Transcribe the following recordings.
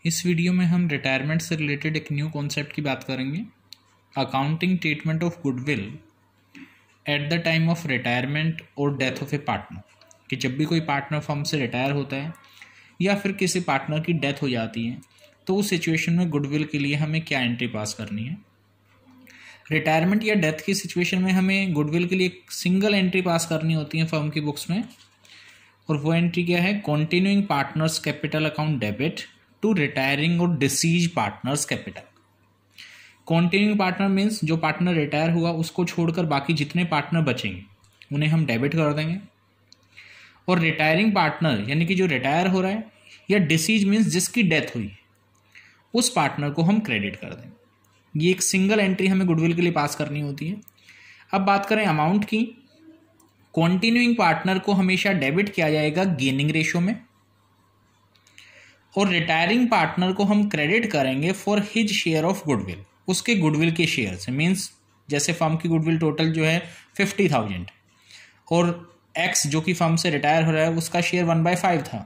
इस वीडियो में हम रिटायरमेंट से रिलेटेड एक न्यू कॉन्सेप्ट की बात करेंगे, accounting treatment of goodwill at the time of retirement और डेथ ऑफ ए पार्टनर। कि जब भी कोई पार्टनर फर्म से रिटायर होता है या फिर किसी पार्टनर की डेथ हो जाती है तो उस सिचुएशन में गुडविल के लिए हमें क्या एंट्री पास करनी है। रिटायरमेंट या डेथ की सिचुएशन में हमें गुडविल के लिए एक सिंगल एंट्री पास करनी होती है फर्म की बुक्स में, और वो एंट्री क्या है, continuing partners capital account debit to retiring और deceased partners capital. Continuing partner means जो पार्टनर रिटायर हुआ उसको छोड़कर बाकी जितने पार्टनर बचेंगे उन्हें हम डेबिट कर देंगे, और रिटायरिंग पार्टनर यानी कि जो रिटायर हो रहा है या डिसीज मीन्स जिसकी डेथ हुई उस पार्टनर को हम क्रेडिट कर देंगे। ये एक सिंगल एंट्री हमें गुडविल के लिए पास करनी होती है। अब बात करें अमाउंट की, कॉन्टिन्यूइंग पार्टनर को हमेशा डेबिट किया जाएगा गेनिंग रेशियो में, और रिटायरिंग पार्टनर को हम क्रेडिट करेंगे for his share of goodwill, उसके गुडविल के शेयर से। मीन्स जैसे फर्म की गुडविल टोटल जो है 50,000 और एक्स जो कि फर्म से रिटायर हो रहा है उसका शेयर 1/5 था,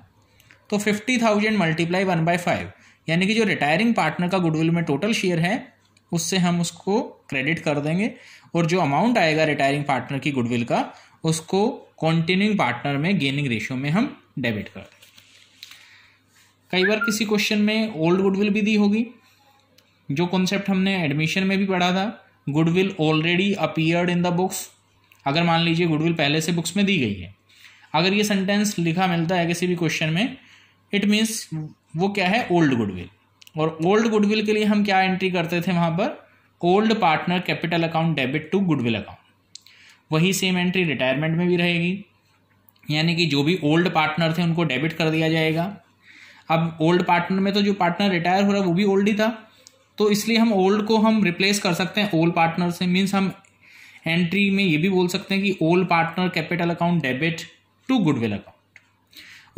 तो 50,000 मल्टीप्लाई 1/5 यानी कि जो रिटायरिंग पार्टनर का गुडविल में टोटल शेयर है उससे हम उसको क्रेडिट कर देंगे, और जो अमाउंट आएगा रिटायरिंग पार्टनर की गुडविल का उसको कॉन्टिन्यूइंग पार्टनर में गेनिंग रेशियो में हम डेबिट कर देंगे। कई बार किसी क्वेश्चन में ओल्ड गुडविल भी दी होगी, जो कॉन्सेप्ट हमने एडमिशन में भी पढ़ा था, goodwill already appeared in the books. अगर मान लीजिए गुडविल पहले से बुक्स में दी गई है, अगर ये सेंटेंस लिखा मिलता है किसी भी क्वेश्चन में, इट मीन्स वो क्या है, ओल्ड गुडविल। और ओल्ड गुडविल के लिए हम क्या एंट्री करते थे वहां पर, old partner capital account debit to goodwill account. वही सेम एंट्री रिटायरमेंट में भी रहेगी, यानी कि जो भी ओल्ड पार्टनर थे उनको डेबिट कर दिया जाएगा। अब ओल्ड पार्टनर में तो जो पार्टनर रिटायर हो रहा है वो भी ओल्ड ही था, तो इसलिए हम ओल्ड को हम रिप्लेस कर सकते हैं ओल्ड पार्टनर से। मीन्स हम एंट्री में ये भी बोल सकते हैं कि old partner capital account debit to goodwill account,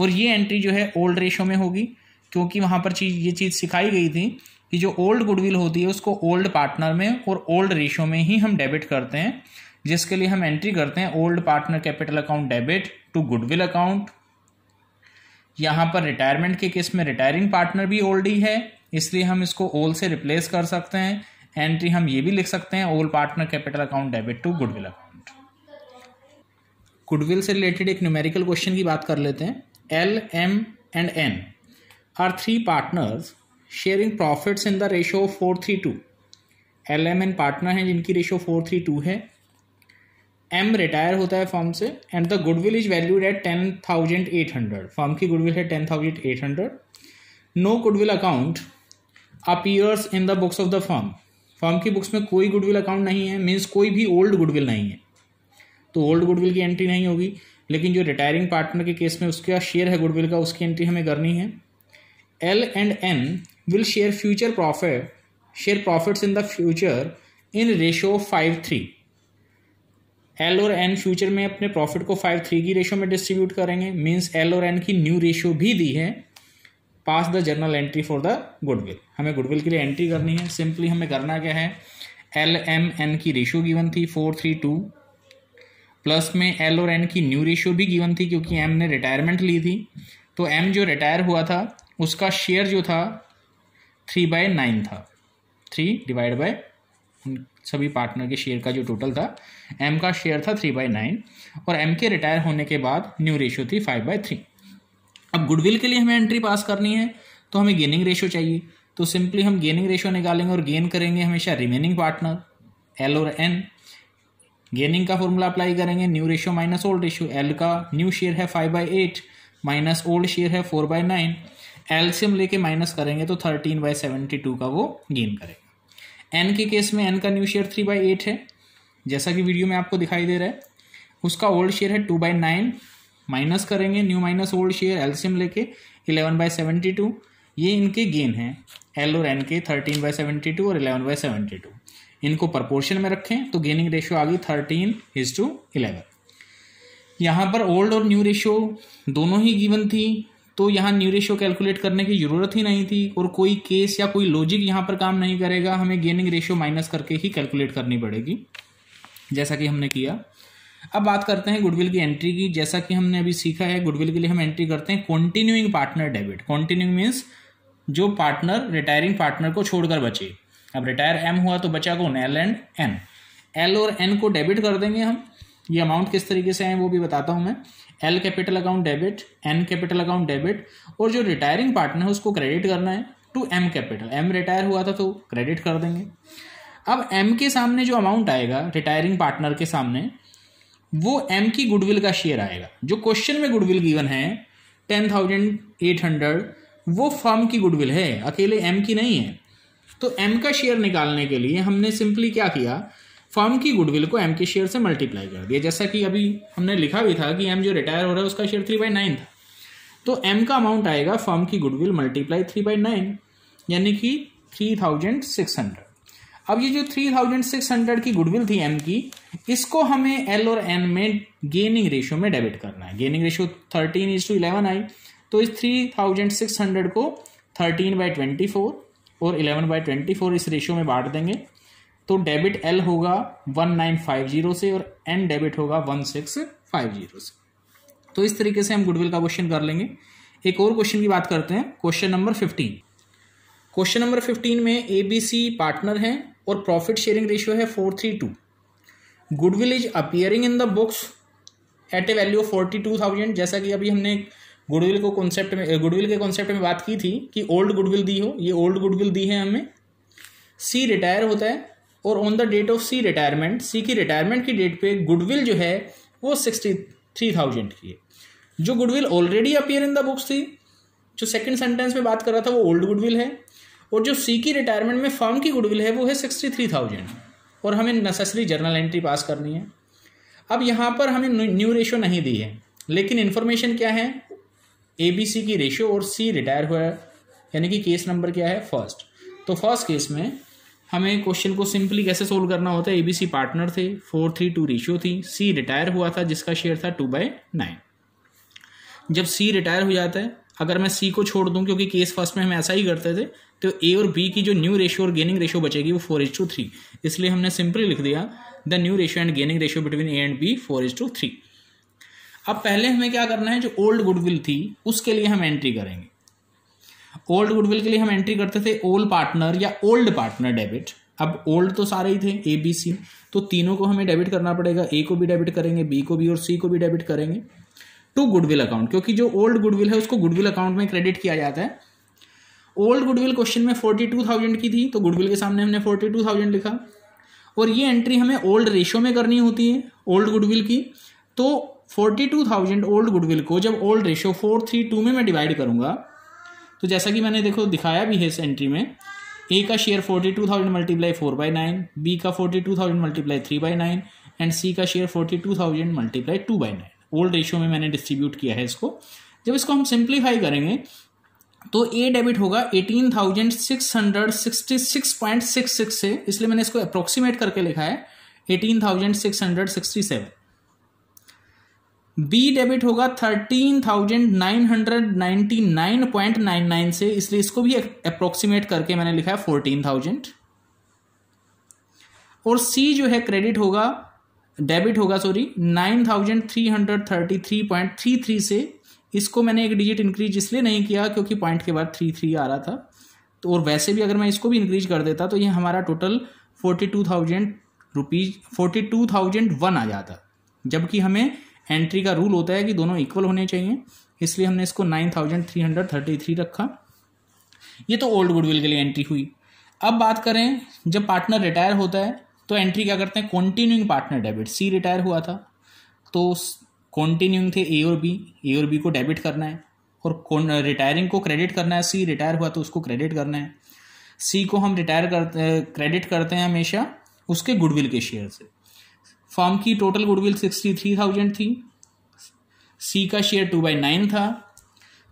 और ये एंट्री जो है ओल्ड रेशो में होगी, क्योंकि वहां पर ये चीज सिखाई गई थी कि जो ओल्ड गुडविल होती है उसको ओल्ड पार्टनर में और ओल्ड रेशो में ही हम डेबिट करते हैं, जिसके लिए हम एंट्री करते हैं old partner capital account debit to goodwill account. यहां पर रिटायरमेंट के केस में रिटायरिंग पार्टनर भी ओल्ड ही है, इसलिए हम इसको ओल्ड से रिप्लेस कर सकते हैं। एंट्री हम ये भी लिख सकते हैं old partner capital account debit to goodwill account. Goodwill से रिलेटेड एक न्यूमेरिकल क्वेश्चन की बात कर लेते हैं। L, M and N are 3 partners sharing profits in the ratio of 4:3:2। L, M, N partner हैं जिनकी रेशियो 4:3:2 है। एम रिटायर होता है फर्म से and the goodwill is valued at 10,800। Firm की गुडविल है 10,800। No goodwill account appears in the books of the firm. Firm की books में कोई गुडविल अकाउंट नहीं है, मीन्स कोई भी ओल्ड गुडविल नहीं है, तो ओल्ड गुडविल की एंट्री नहीं होगी। लेकिन जो रिटायरिंग पार्टनर के केस में उसका शेयर है गुडविल का, उसकी एंट्री हमें करनी है। L and N will share profits in the future in ratio 5:3। L और एन फ्यूचर में अपने प्रॉफिट को 5:3 की रेशियो में डिस्ट्रीब्यूट करेंगे। मीन्स एल और एन की न्यू रेशियो भी दी है। Pass the journal entry for the goodwill. हमें गुडविल के लिए एंट्री करनी है। सिंपली हमें करना क्या है, एल, एम, एन की रेशियो गिवन थी 4:3:2, प्लस में एल और एन की न्यू रेशियो भी गिवन थी क्योंकि एम ने रिटायरमेंट ली थी, तो एम जो रिटायर हुआ था उसका शेयर जो था 3/9 था। 3 डिवाइड बाय सभी पार्टनर के शेयर का जो टोटल था, एम का शेयर था 3/9, और एम के रिटायर होने के बाद न्यू रेशियो थी 5/3। अब गुडविल के लिए हमें एंट्री पास करनी है तो हमें गेनिंग रेशियो चाहिए, तो सिंपली हम गेनिंग रेशियो निकालेंगे और गेन करेंगे हमेशा रिमेनिंग पार्टनर एल और एन। गेनिंग का फॉर्मूला अप्लाई करेंगे, new ratio minus old ratio. L का न्यू शेयर है 5/8 माइनस ओल्ड शेयर है 4/9, एलसीएम लेके माइनस करेंगे तो 13/72 का वो गेन करेगा। एन के केस में एन का न्यू शेयर 3/8 है, जैसा कि वीडियो में आपको दिखाई दे रहा है। उसका ओल्ड शेयर है 2/9, माइनस करेंगे new minus old share, LCM लेके 11/72। ये इनके गेन हैं एल और एन के 13/72 और 11/72। इनको प्रपोर्शन में रखें तो गेनिंग रेशियो आ गई 13:11। यहाँ पर ओल्ड और न्यू रेशियो दोनों ही गिवन थी, तो यहाँ न्यू रेशियो कैलकुलेट करने की जरूरत ही नहीं थी, और कोई केस या कोई लॉजिक यहाँ पर काम नहीं करेगा। हमें गेनिंग रेशियो माइनस करके ही कैलकुलेट करनी पड़ेगी, जैसा कि हमने किया। अब बात करते हैं गुडविल की एंट्री की। जैसा कि हमने अभी सीखा है, गुडविल के लिए हम एंट्री करते हैं continuing partner debit. Continuing means जो पार्टनर रिटायरिंग पार्टनर को छोड़कर बचे। अब रिटायर एम हुआ तो बचा कौन, एल एंड एन। एल और एन को डेबिट कर देंगे हम। ये अमाउंट किस तरीके से आए वो भी बताता हूं मैं। L capital account debit, N capital account debit, और जो रिटायरिंग पार्टनर है उसको क्रेडिट करना है to M capital. M retire हुआ था तो क्रेडिट कर देंगे। अब एम के सामने जो अमाउंट आएगा रिटायरिंग पार्टनर के सामने, वो एम की गुडविल का शेयर आएगा। जो क्वेश्चन में गुडविल गिवन है 10,800, वो फर्म की गुडविल है, अकेले एम की नहीं है। तो एम का शेयर निकालने के लिए हमने सिंपली क्या किया, फर्म की गुडविल को एम के शेयर से मल्टीप्लाई कर दिया। जैसा कि अभी हमने लिखा भी था कि एम जो रिटायर हो रहा है उसका शेयर 3/9 था, तो एम का अमाउंट आएगा फर्म की गुडविल मल्टीप्लाई 3/9, यानी कि 3,600। अब ये जो 3,600 की गुडविल थी एम की, इसको हमें एल और एन में गेनिंग रेशियो में डेबिट करना है। गेनिंग रेशियो 13:11 आई, तो इस 3,600 को 13/24 और 11/24 इस रेशियो में बांट देंगे। तो डेबिट एल होगा 1950 से और एन डेबिट होगा 1650 से। तो इस तरीके से हम गुडविल का क्वेश्चन कर लेंगे। एक और क्वेश्चन की बात करते हैं, क्वेश्चन नंबर 15। क्वेश्चन नंबर 15 में ABC पार्टनर है और प्रॉफिट शेयरिंग रेशियो है 4:3:2। Goodwill is appearing in the books at A value of 42,000। जैसा कि अभी हमने गुडविल के कॉन्सेप्ट में बात की थी कि ओल्ड गुडविल दी हो, ये ओल्ड गुडविल दी है हमें। सी रिटायर होता है और on the date of C retirement, C की रिटायरमेंट की डेट पे गुडविल जो है वो 63,000 की है। जो goodwill already appear in the books थी, जो सेकंड सेंटेंस में बात कर रहा था, वो ओल्ड गुडविल है, और जो सी की रिटायरमेंट में फर्म की गुडविल है वो है 63,000, और हमें नेसेसरी जर्नल एंट्री पास करनी है। अब यहाँ पर हमें न्यू रेशियो नहीं दी है, लेकिन इन्फॉर्मेशन क्या है, ABC की रेशियो और सी रिटायर हुआ है, यानी कि केस नंबर क्या है, फर्स्ट। तो फर्स्ट केस में हमें क्वेश्चन को सिंपली कैसे सोल्व करना होता है, ABC पार्टनर थे, 4:3:2 रेशियो थी, सी रिटायर हुआ था जिसका शेयर था 2/9। जब सी रिटायर हो जाता है, अगर मैं सी को छोड़ दूं, क्योंकि केस फर्स्ट में हम ऐसा ही करते थे, तो ए और बी की जो न्यू रेशियो और गेनिंग रेशियो बचेगी वो 4:3, इसलिए हमने सिंपली लिख दिया the new ratio and gaining ratio between A and B 4:3। अब पहले हमें क्या करना है, जो ओल्ड गुडविल थी उसके लिए हम एंट्री करेंगे। ओल्ड गुडविल के लिए हम एंट्री करते थे ओल्ड पार्टनर या ओल्ड पार्टनर डेबिट। अब ओल्ड तो सारे ही थे ABC, तो तीनों को हमें डेबिट करना पड़ेगा। ए को भी डेबिट करेंगे, बी को भी और सी को भी डेबिट करेंगे टू गुडविल अकाउंट, क्योंकि जो ओल्ड गुडविल है उसको गुडविल अकाउंट में क्रेडिट किया जाता है। ओल्ड गुडविल क्वेश्चन में 42,000 की थी, तो गुडविल के सामने हमने 42,000 लिखा, और ये एंट्री हमें ओल्ड रेशियो में करनी होती है ओल्ड गुडविल की। तो 42,000 ओल्ड गुडविल को जब ओल्ड रेशियो 4:3:2 में मैं डिवाइड करूंगा, तो जैसा कि मैंने देखो दिखाया भी है इस एंट्री में, ए का शेयर 42,000 मल्टीप्लाई 4/9, बी का 42,000 मल्टीप्लाई 3/9 एंड सी का शेयर 42,000 मल्टीप्लाई 2/9। ओल्ड रेशियो में मैंने डिस्ट्रीब्यूट किया है इसको। जब इसको हम सिंप्लीफाई करेंगे तो ए डेबिट होगा 18,666.66 से, इसलिए मैंने इसको अप्रोक्सीमेट करके लिखा है 18,667। बी डेबिट होगा 13,999.99 से, इसलिए इसको भी अप्रोक्सीमेट करके मैंने लिखा है 14,000। और सी जो है क्रेडिट होगा, डेबिट होगा 9,333.33 से। इसको मैंने एक डिजिट इंक्रीज इसलिए नहीं किया क्योंकि पॉइंट के बाद 33 आ रहा था, तो और वैसे भी अगर मैं इसको भी इंक्रीज कर देता तो ये हमारा टोटल 42,001 आ जाता, जबकि हमें एंट्री का रूल होता है कि दोनों इक्वल होने चाहिए, इसलिए हमने इसको 9,333 रखा। ये तो ओल्ड गुडविल के लिए एंट्री हुई। अब बात करें जब पार्टनर रिटायर होता है तो एंट्री क्या करते हैं, continuing partner debit. C retire हुआ था तो कॉन्टिन्यूइंग थे ए और बी को डेबिट करना है और रिटायरिंग को क्रेडिट करना है। सी रिटायर हुआ तो उसको क्रेडिट करना है। सी को हम क्रेडिट करते हैं हमेशा उसके गुडविल के शेयर से। फर्म की टोटल गुडविल 63,000 थी, सी का शेयर 2/9 था,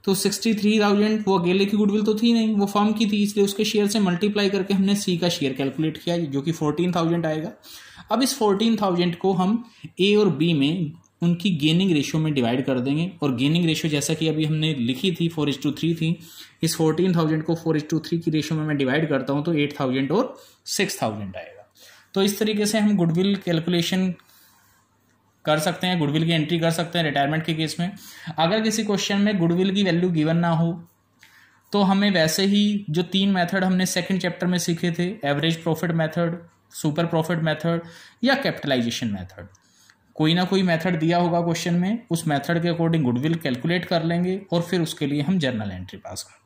तो 63,000 वो अकेले की गुडविल तो थी नहीं, वो फर्म की थी, इसलिए उसके शेयर से मल्टीप्लाई करके हमने सी का शेयर कैलकुलेट किया जो कि 14,000 आएगा। अब इस 14,000 को हम ए और बी में उनकी गेनिंग रेशियो में डिवाइड कर देंगे, और गेनिंग रेशियो जैसा कि अभी हमने लिखी थी 4:3 थी। इस 14,000 को 4:3 की रेशियो में मैं डिवाइड करता हूं तो 8,000 और 6,000 आएगा। तो इस तरीके से हम गुडविल कैलकुलेशन कर सकते हैं, गुडविल की एंट्री कर सकते हैं रिटायरमेंट के केस में। अगर किसी क्वेश्चन में गुडविल की वैल्यू गिवन ना हो तो हमें वैसे ही जो 3 मेथड हमने सेकंड चैप्टर में सीखे थे, average profit method, super profit method या कैपिटलाइजेशन मेथड, कोई ना कोई मेथड दिया होगा क्वेश्चन में, उस मेथड के अकॉर्डिंग गुडविल कैलकुलेट कर लेंगे और फिर उसके लिए हम जर्नल एंट्री पास कर